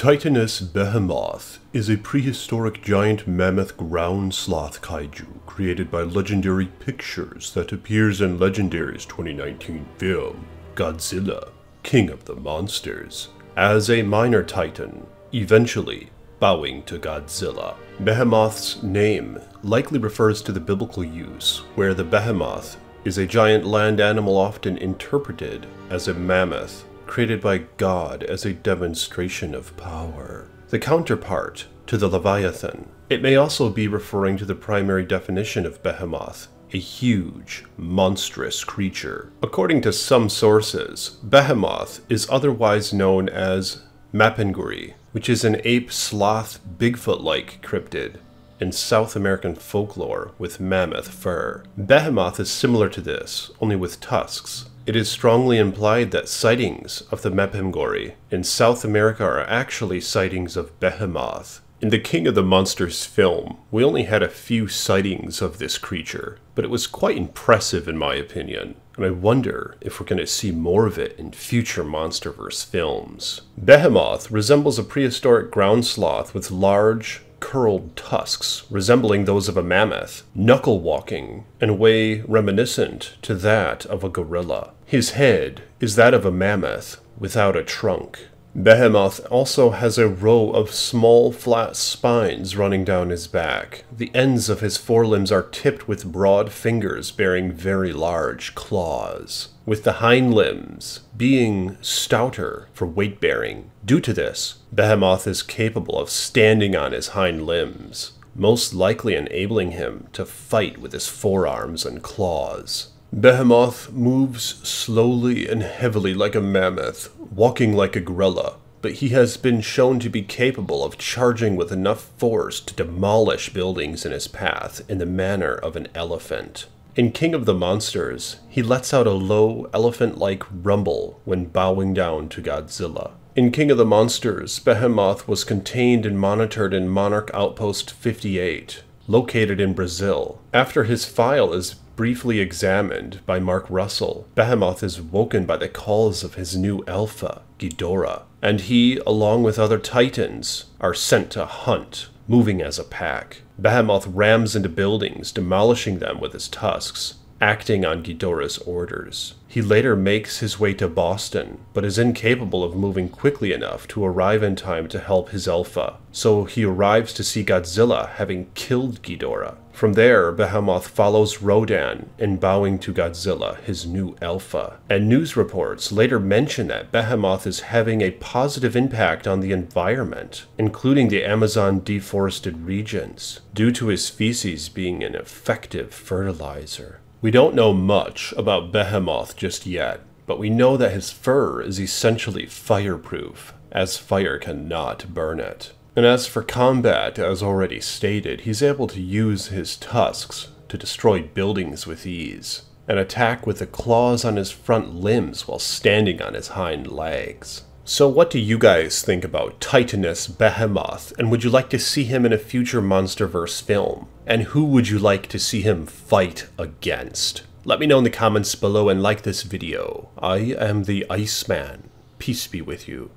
TITANUS Behemoth is a prehistoric giant mammoth ground sloth kaiju created by Legendary Pictures that appears in Legendary's 2019 film, Godzilla, King of the Monsters, as a minor titan, eventually bowing to Godzilla. Behemoth's name likely refers to the biblical use, where the behemoth is a giant land animal often interpreted as a mammoth, created by God as a demonstration of power. The counterpart to the Leviathan. It may also be referring to the primary definition of behemoth, a huge, monstrous creature. According to some sources, behemoth is otherwise known as Mapinguari, which is an ape-sloth Bigfoot-like cryptid in South American folklore with mammoth fur. Behemoth is similar to this, only with tusks. It is strongly implied that sightings of the Mapinguari in South America are actually sightings of Behemoth. In the King of the Monsters film, we only had a few sightings of this creature, but it was quite impressive in my opinion, and I wonder if we're going to see more of it in future Monsterverse films. Behemoth resembles a prehistoric ground sloth with large, curled tusks resembling those of a mammoth, knuckle walking in a way reminiscent to that of a gorilla. His head is that of a mammoth without a trunk. Behemoth also has a row of small flat spines running down his back. The ends of his forelimbs are tipped with broad fingers bearing very large claws, with the hind limbs being stouter for weight bearing. Due to this, Behemoth is capable of standing on his hind limbs, most likely enabling him to fight with his forearms and claws. Behemoth moves slowly and heavily like a mammoth, walking like a gorilla, but he has been shown to be capable of charging with enough force to demolish buildings in his path in the manner of an elephant. In King of the Monsters, he lets out a low, elephant-like rumble when bowing down to Godzilla. In King of the Monsters, Behemoth was contained and monitored in Monarch Outpost 58, located in Brazil. After his file is briefly examined by Mark Russell, Behemoth is woken by the calls of his new alpha, Ghidorah, and he, along with other titans, are sent to hunt, moving as a pack. Behemoth rams into buildings, demolishing them with his tusks, acting on Ghidorah's orders. He later makes his way to Boston, but is incapable of moving quickly enough to arrive in time to help his alpha, so he arrives to see Godzilla having killed Ghidorah. From there, Behemoth follows Rodan in bowing to Godzilla, his new alpha, and news reports later mention that Behemoth is having a positive impact on the environment, including the Amazon deforested regions, due to his feces being an effective fertilizer. We don't know much about Behemoth just yet, but we know that his fur is essentially fireproof, as fire cannot burn it. And as for combat, as already stated, he's able to use his tusks to destroy buildings with ease, and attack with the claws on his front limbs while standing on his hind legs. So what do you guys think about TITANUS Behemoth, and would you like to see him in a future Monsterverse film? And who would you like to see him fight against? Let me know in the comments below and like this video. I am the Iceman. Peace be with you.